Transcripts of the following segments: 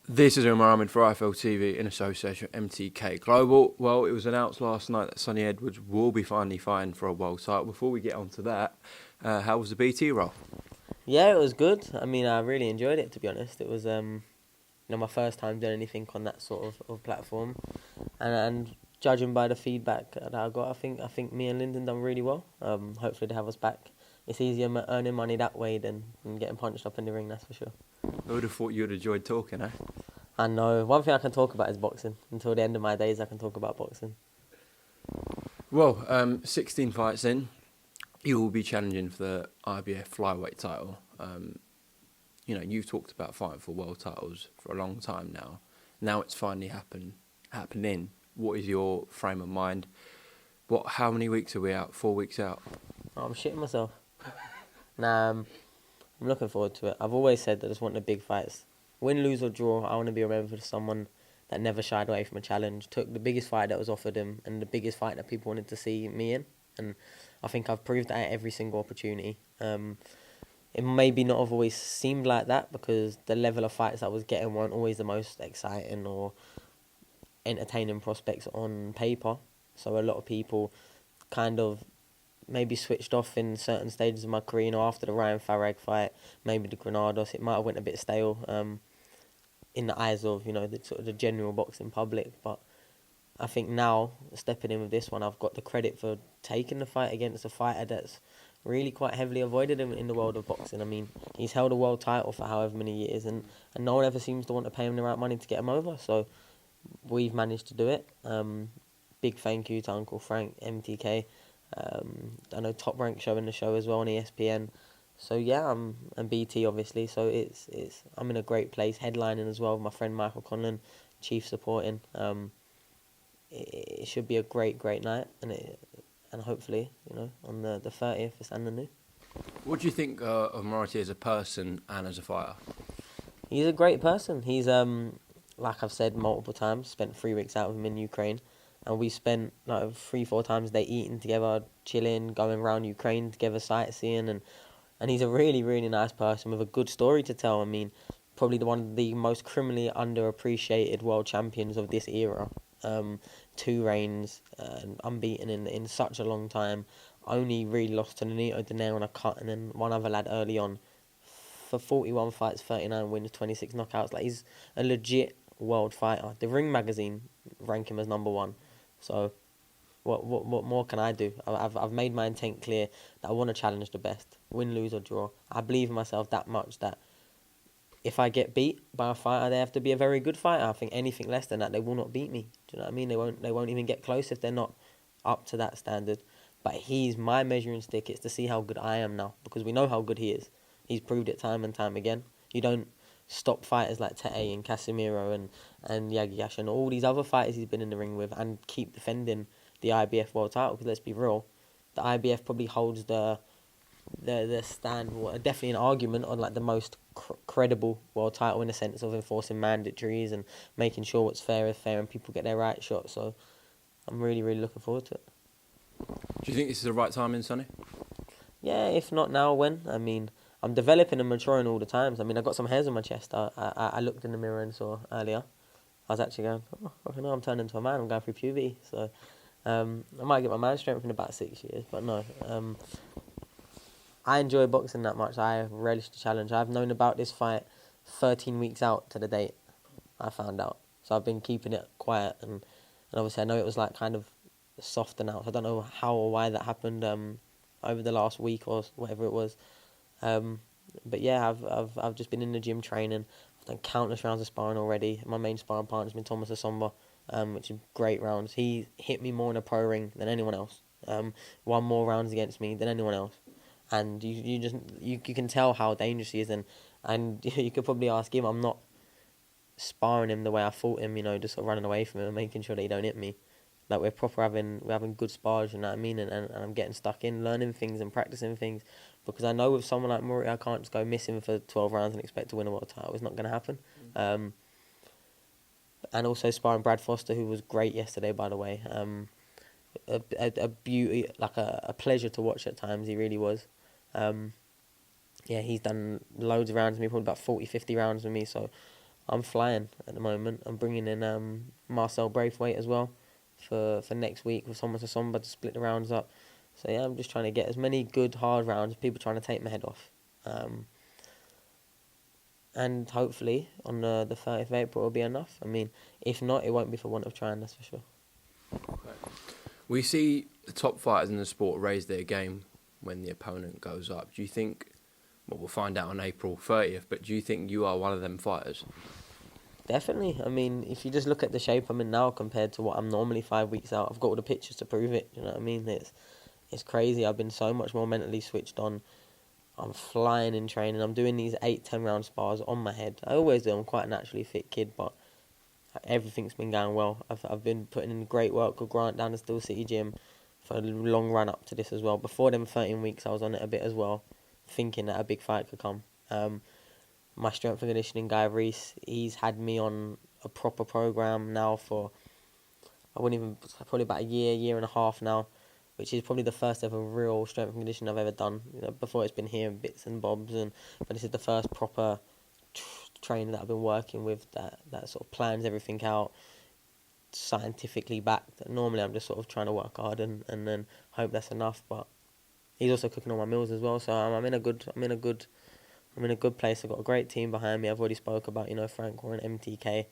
This is Umar Ahmed for IFL TV in association with MTK Global. Well, it was announced last night that Sonny Edwards will be finally fighting for a world title. Before we get on to that, how was the BT role? Yeah, it was good. I mean, I really enjoyed it, to be honest. It was my first time doing anything on that sort of platform, and judging by the feedback that I got, I think me and Lyndon done really well. Hopefully they have us back. It's easier earning money that way than getting punched up in the ring, that's for sure. I would have thought you would have enjoyed talking, eh? I know. One thing I can talk about is boxing. Until the end of my days, I can talk about boxing. Well, 16 fights in, you will be challenging for the IBF flyweight title. You've talked about fighting for world titles for a long time now. Now it's finally happening. What is your frame of mind? How many weeks are we out? 4 weeks out? Oh, I'm shitting myself. Nah, I'm looking forward to it. I've always said that I just want the big fights. Win, lose or draw, I want to be remembered as someone that never shied away from a challenge, took the biggest fight that was offered him and the biggest fight that people wanted to see me in. And I think I've proved that at every single opportunity. It maybe not have always seemed like that because the level of fights I was getting weren't always the most exciting or entertaining prospects on paper. So a lot of people kind of maybe switched off in certain stages of my career. After the Ryan Farag fight, maybe the Granados, it might have went a bit stale in the eyes of the sort of the general boxing public. But I think now stepping in with this one, I've got the credit for taking the fight against a fighter that's really quite heavily avoided in the world of boxing. I mean, he's held a world title for however many years, and no one ever seems to want to pay him the right money to get him over. So we've managed to do it. Big thank you to Uncle Frank, MTK. I know Top Rank showing the show as well on ESPN. So yeah, and BT obviously. So I'm in a great place, headlining as well with my friend Michael Conlon, chief supporting. It should be a great night, and hopefully on the 30th it's new. What do you think of Moriarty as a person and as a fighter? He's a great person. He's like I've said multiple times, spent 3 weeks out with him in Ukraine. And we spent like 3-4 times a day eating together, chilling, going around Ukraine together, sightseeing, and he's a really, really nice person with a good story to tell. I mean, probably one of the most criminally underappreciated world champions of this era. 2 reigns, unbeaten in such a long time. Only really lost to Nonito Donaire on a cut, and then one other lad early on. For 41 fights, 39 wins, 26 knockouts. Like, he's a legit world fighter. The Ring magazine rank him as #1. So, what more can I do? I've made my intent clear that I want to challenge the best, win, lose or draw. I believe in myself that much that if I get beat by a fighter, they have to be a very good fighter. I think anything less than that, they will not beat me. Do you know what I mean? They won't even get close if they're not up to that standard. But he's my measuring stick. It's to see how good I am now, because we know how good he is. He's proved it time and time again. You don't stop fighters like Tete and Casemiro and Yagiyash and all these other fighters he's been in the ring with and keep defending the IBF world title, because let's be real, the IBF probably holds the stand, definitely an argument on like the most credible world title in the sense of enforcing mandatories and making sure what's fair is fair and people get their right shot. So I'm really, really looking forward to it. Do you think this is the right timing, Sonny? Yeah, if not now, when? I mean, I'm developing and maturing all the time. I mean, I got some hairs on my chest. I looked in the mirror and saw earlier. I was actually going, I'm turning into a man. I'm going through puberty. So I might get my man strength in about 6 years. But no, I enjoy boxing that much. I relish the challenge. I've known about this fight 13 weeks out to the date, I found out. So I've been keeping it quiet. And obviously I know it was like kind of soft announced. I don't know how or why that happened over the last week or whatever it was. But yeah, I've just been in the gym training. I've done countless rounds of sparring already. My main sparring partner's been Thomas Asomba, which is great rounds. He hit me more in a pro ring than anyone else. Won more rounds against me than anyone else. And you can tell how dangerous he is, and you could probably ask him. I'm not sparring him the way I fought him, just sort of running away from him and making sure that he don't hit me. Like we're having good spars, you know what I mean, and I'm getting stuck in, learning things and practicing things, because I know with someone like Murray, I can't just go missing for 12 rounds and expect to win a world title. It's not going to happen. And also sparring Brad Foster, who was great yesterday, by the way. A beauty, like a pleasure to watch at times. He really was. Yeah, he's done loads of rounds with me, probably about 40, 50 rounds with me. So I'm flying at the moment. I'm bringing in Marcel Braithwaite as well for next week with Thomas Asomba to split the rounds up. So yeah, I'm just trying to get as many good hard rounds. People trying to take my head off. And hopefully on the 30th of April it'll be enough. I mean, if not, it won't be for want of trying, that's for sure. We see the top fighters in the sport raise their game when the opponent goes up. Do you think, well, we'll find out on April 30th, but do you think you are one of them fighters? Definitely. I mean, if you just look at the shape I'm in now compared to what I'm normally 5 weeks out, I've got all the pictures to prove it. You know what I mean? It's crazy. I've been so much more mentally switched on. I'm flying in training. I'm doing these 8-10 round spars on my head. I always do. I'm quite a naturally fit kid, but everything's been going well. I've been putting in great work with Grant down the Steel City gym for a long run up to this as well. Before them 13 weeks, I was on it a bit as well, thinking that a big fight could come. My strength and conditioning guy, Reese, he's had me on a proper program now for, probably about a year and a half now, which is probably the first ever real strength and conditioning I've ever done. You know, before it's been here in bits and bobs, but this is the first proper trainer that I've been working with that sort of plans everything out, scientifically backed. Normally I'm just sort of trying to work hard and then hope that's enough, but he's also cooking all my meals as well, so I'm in a good place. I've got a great team behind me. I've already spoke about, Frank Warren, MTK.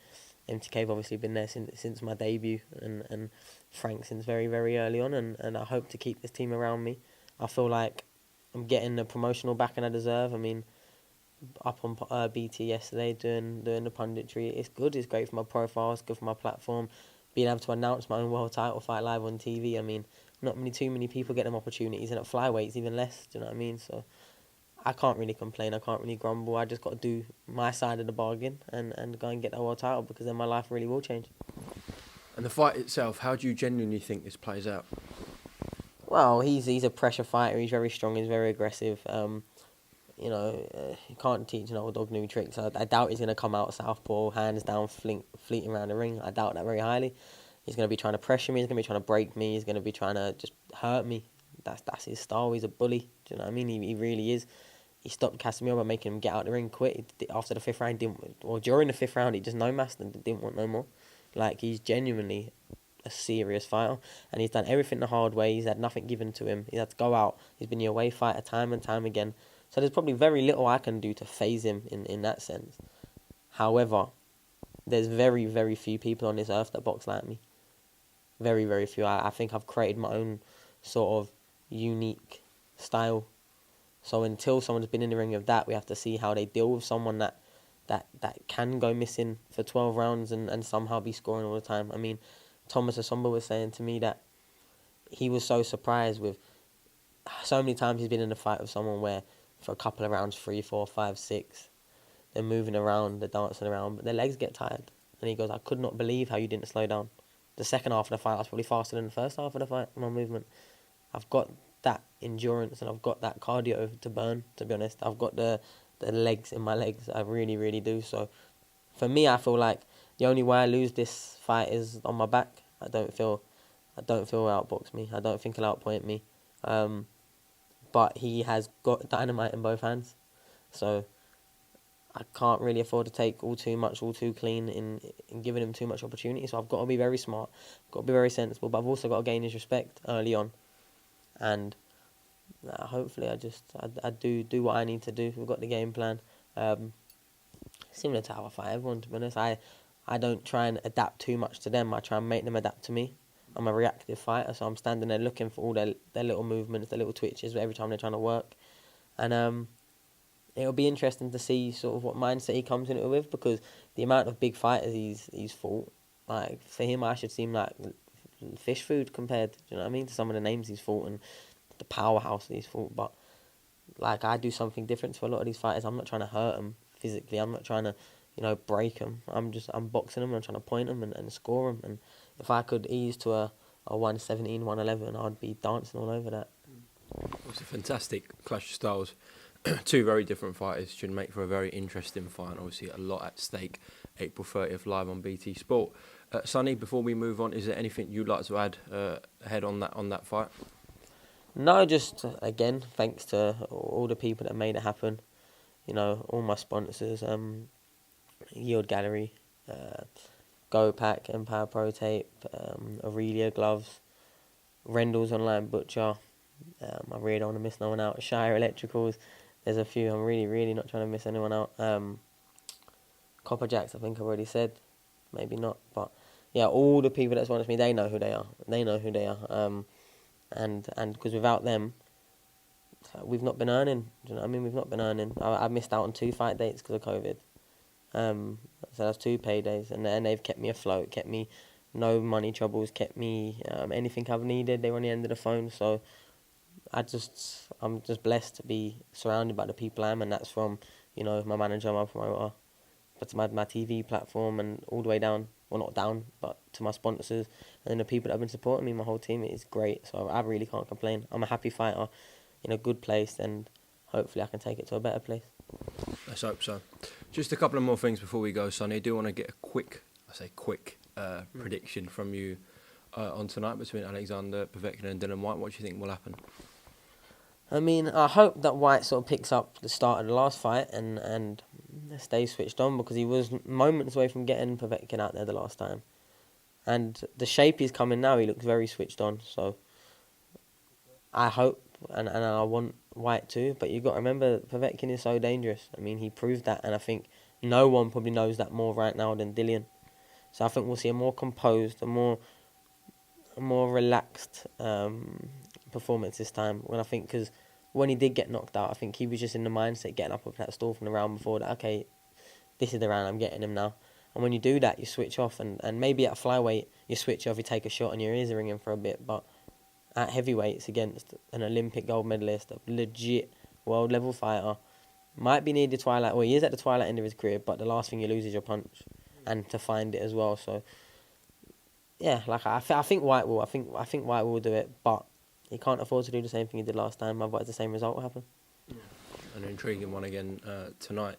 MTK've obviously been there since my debut, and Frank since very, very early on, and I hope to keep this team around me. I feel like I'm getting the promotional backing I deserve. I mean, up on BT yesterday doing the punditry, it's good, it's great for my profile, it's good for my platform. Being able to announce my own world title fight live on TV, I mean, too many people get them opportunities, and at flyweights even less, do you know what I mean? So I can't really complain, I can't really grumble. I just got to do my side of the bargain and go and get that world title, because then my life really will change. And the fight itself, how do you genuinely think this plays out? Well, he's a pressure fighter. He's very strong. He's very aggressive. You can't teach an old dog new tricks. I doubt he's going to come out southpaw, hands down, fleeting around the ring. I doubt that very highly. He's going to be trying to pressure me. He's going to be trying to break me. He's going to be trying to just hurt me. That's his style. He's a bully. Do you know what I mean? He really is. He stopped Casemiro by making him get out the ring, quit. After the 5th round, during the 5th round, he just no-massed and didn't want no more. Like, he's genuinely a serious fighter, and he's done everything the hard way. He's had nothing given to him. He's had to go out. He's been the away fighter time and time again. So there's probably very little I can do to phase him in that sense. However, there's very, very few people on this earth that box like me. Very, very few. I think I've created my own sort of unique style. So until someone's been in the ring with that, we have to see how they deal with someone that can go missing for 12 rounds and somehow be scoring all the time. I mean, Thomas Asomba was saying to me that he was so surprised with so many times he's been in a fight with someone where for a couple of rounds, 3, 4, 5, 6, they're moving around, they're dancing around, but their legs get tired. And he goes, I could not believe how you didn't slow down. The second half of the fight, I was probably faster than the first half of the fight, my movement. I've got that endurance and I've got that cardio to burn, to be honest. I've got the legs in my legs. I really, really do. So for me, I feel like the only way I lose this fight is on my back. I don't feel he'll outbox me. I don't think he'll outpoint me. But he has got dynamite in both hands. So I can't really afford to take all too clean in giving him too much opportunity. So I've got to be very smart, got to be very sensible, but I've also got to gain his respect early on. And hopefully I do what I need to do. We've got the game plan. Similar to how I fight everyone, to be honest. I don't try and adapt too much to them. I try and make them adapt to me. I'm a reactive fighter, so I'm standing there looking for all their little movements, their little twitches every time they're trying to work. And it'll be interesting to see sort of what mindset he comes into it with, because the amount of big fighters he's fought, like for him, I should seem like fish food compared, you know what I mean, to some of the names he's fought and the powerhouse that he's fought. But like, I do something different to a lot of these fighters. I'm not trying to hurt them physically. I'm not trying to, break them. I'm boxing them and trying to point them and score them. And if I could ease to a 117, 111, I'd be dancing all over that. It's a fantastic clash of styles. Two very different fighters should make for a very interesting fight. Obviously, a lot at stake. April 30th, live on BT Sport. Sonny, before we move on, is there anything you'd like to add ahead on that fight? No, just again, thanks to all the people that made it happen. All my sponsors. Yield Gallery, Go Pack, Empire Pro Tape, Aurelia Gloves, Rendell's Online Butcher. I really don't want to miss no one out. Shire Electricals. There's a few. I'm really not trying to miss anyone out. Copper Jacks, I think I've already said. Maybe not, but yeah, all the people that sponsor me, they know who they are. They know who they are. And because without them, we've not been earning. Do you know what I mean? We've not been earning. I missed out on 2 fight dates because of COVID. So that's 2 paydays, and they've kept me afloat, kept me no money troubles, kept me anything I've needed. They were on the end of the phone. So I'm just blessed to be surrounded by the people I am, and that's from my manager, my promoter, but to my TV platform, and all the way down. Well, not down, but to my sponsors and the people that have been supporting me. My whole team is great, so I really can't complain. I'm a happy fighter in a good place, and hopefully I can take it to a better place. Let's hope so. Just a couple of more things before we go, Sonny. I do want to get a quick prediction from you on tonight between Alexander Povetkin and Dylan White. What do you think will happen? I mean, I hope that White sort of picks up the start of the last fight and stays switched on, because he was moments away from getting Povetkin out there the last time. And the shape he's coming now, he looks very switched on. So I hope and I want White too. But you've got to remember, Povetkin is so dangerous. I mean, he proved that, and I think no one probably knows that more right now than Dillian. So I think we'll see a more composed, a more relaxed performance this time. Because when he did get knocked out, I think he was just in the mindset getting up off that stool from the round before that, okay, this is the round, I'm getting him now. And when you do that, you switch off, and maybe at a flyweight, you switch off, you take a shot and your ears are ringing for a bit, but at heavyweights against an Olympic gold medalist, a legit world level fighter, might be near the twilight, well, he is at the twilight end of his career, but the last thing you lose is your punch, and to find it as well. So yeah, like I think White will. I think White will do it, but he can't afford to do the same thing he did last time. Otherwise, the same result will happen. An intriguing one again tonight.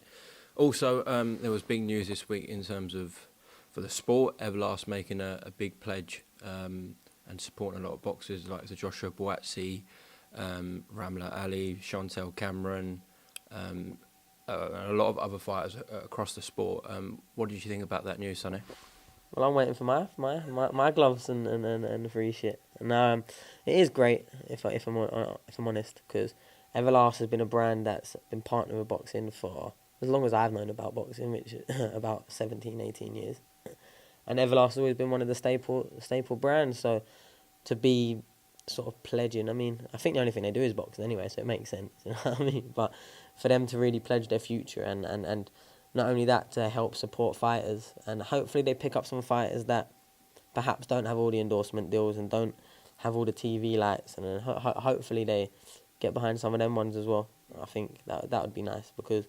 Also, there was big news this week in terms of for the sport. Everlast making a big pledge and supporting a lot of boxers like the Joshua WHYTE, Ramla Ali, Chantel Cameron, and a lot of other fighters across the sport. What did you think about that news, Sonny? Well, I'm waiting for my gloves and free shit. And it is great if I'm honest, because Everlast has been a brand that's been partnered with boxing for as long as I've known about boxing, which is about 17, 18 years. And Everlast has always been one of the staple brands. So to be sort of pledging, I mean, I think the only thing they do is boxing anyway, so it makes sense. You know what I mean? But for them to really pledge their future and not only that, to help support fighters, and hopefully they pick up some fighters that perhaps don't have all the endorsement deals and don't have all the TV lights, and then hopefully they get behind some of them ones as well. I think that would be nice, because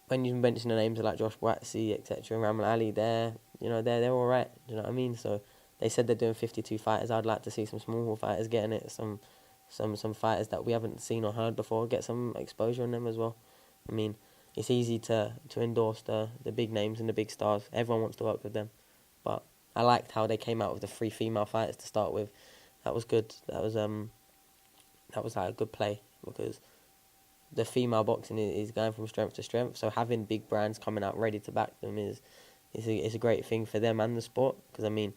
when you mention the names of like Josh WHYTE, etc., and Ramla Ali, they're all right. Do you know what I mean? So they said they're doing 52 fighters. I'd like to see some small fighters getting it, some fighters that we haven't seen or heard before, get some exposure on them as well. I mean, it's easy to endorse the big names and the big stars. Everyone wants to work with them. But I liked how they came out with the 3 female fighters to start with. That was good. That was like a good play, because the female boxing is going from strength to strength. So having big brands coming out ready to back them is a great thing for them and the sport. Because I mean,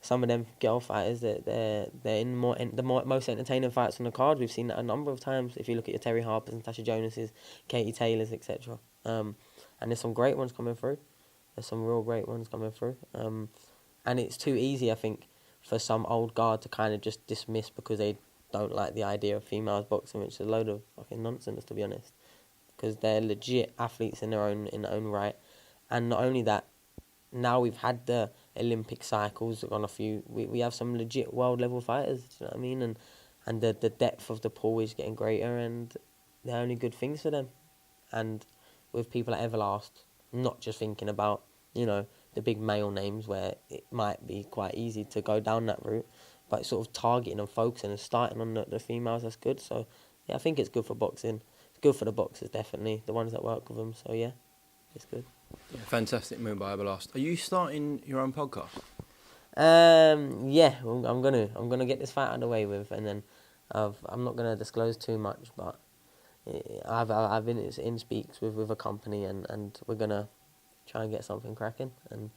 some of them girl fighters, they're in the most entertaining fights on the card. We've seen that a number of times. If you look at your Terry Harpers and Tasha Jonases, Katie Taylors, etc. And there's some great ones coming through. There's some real great ones coming through. And it's too easy, I think, for some old guard to kind of just dismiss because they don't like the idea of females boxing, which is a load of fucking nonsense, to be honest. Because they're legit athletes in their own right. And not only that, now we've had the Olympic cycles on a few. We have some legit world level fighters. Do you know what I mean? And the depth of the pool is getting greater, and they're only good things for them. And with people at Everlast, not just thinking about the big male names where it might be quite easy to go down that route, but sort of targeting and focusing and starting on the females. That's good. So yeah, I think it's good for boxing. It's good for the boxers, definitely, the ones that work with them. So yeah, it's good. Yeah, fantastic move by Everlast. Are you starting your own podcast? Yeah, I'm gonna get this fight out of the way with, and then I'm not gonna disclose too much, but I've been in speaks with a company, and we're gonna try and get something cracking, and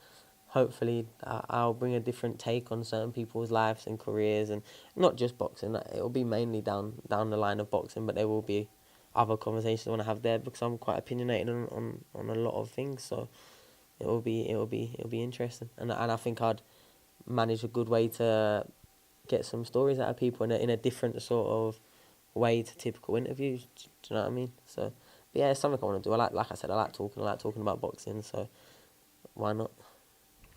hopefully I'll bring a different take on certain people's lives and careers, and not just boxing. It'll be mainly down the line of boxing, but there will be other conversations I want to have there because I'm quite opinionated on a lot of things. So it'll be interesting, and I think I'd manage a good way to get some stories out of people in a different sort of way to typical interviews. Do you know what I mean? So but yeah, it's something I want to do. Like I said, I like talking about boxing. So why not?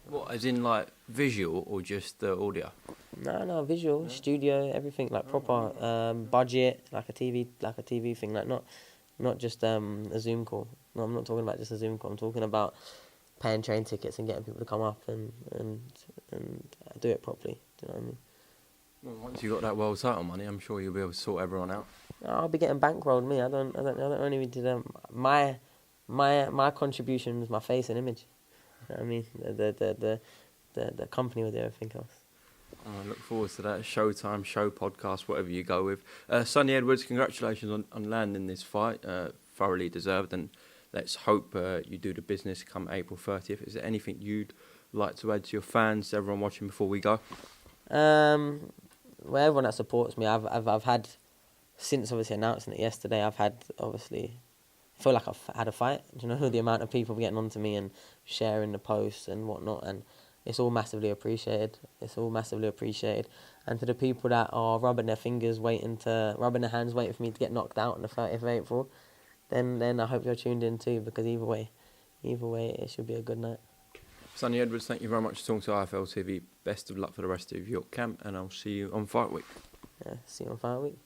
What, as in like visual or just the audio? No, visual, Yeah. studio, everything like proper budget, like a TV thing, like not just a Zoom call. No, I'm not talking about just a Zoom call. I'm talking about paying train tickets and getting people to come up and do it properly. Do you know what I mean? Well, once you got that world title money, I'm sure you'll be able to sort everyone out. I'll be getting bankrolled. Me, I don't only need to them. My contribution is my face and image. You know what I mean? The company will do everything else. I look forward to that. Showtime, show podcast, whatever you go with. Sonny Edwards, congratulations on landing this fight. Thoroughly deserved, and let's hope you do the business come April 30th. Is there anything you'd like to add to your fans, everyone watching, before we go? Well, everyone that supports me, I've had, since obviously announcing it yesterday, I've had obviously, I feel like I've had a fight. Do you know the amount of people getting onto me and sharing the posts and whatnot, and it's all massively appreciated. And to the people that are rubbing their hands, waiting for me to get knocked out on the 30th of April, then I hope you're tuned in too, because either way, it should be a good night. Sonny Edwards, thank you very much for talking to IFL TV. Best of luck for the rest of your camp, and I'll see you on Fight Week. Yeah, see you on Fight Week.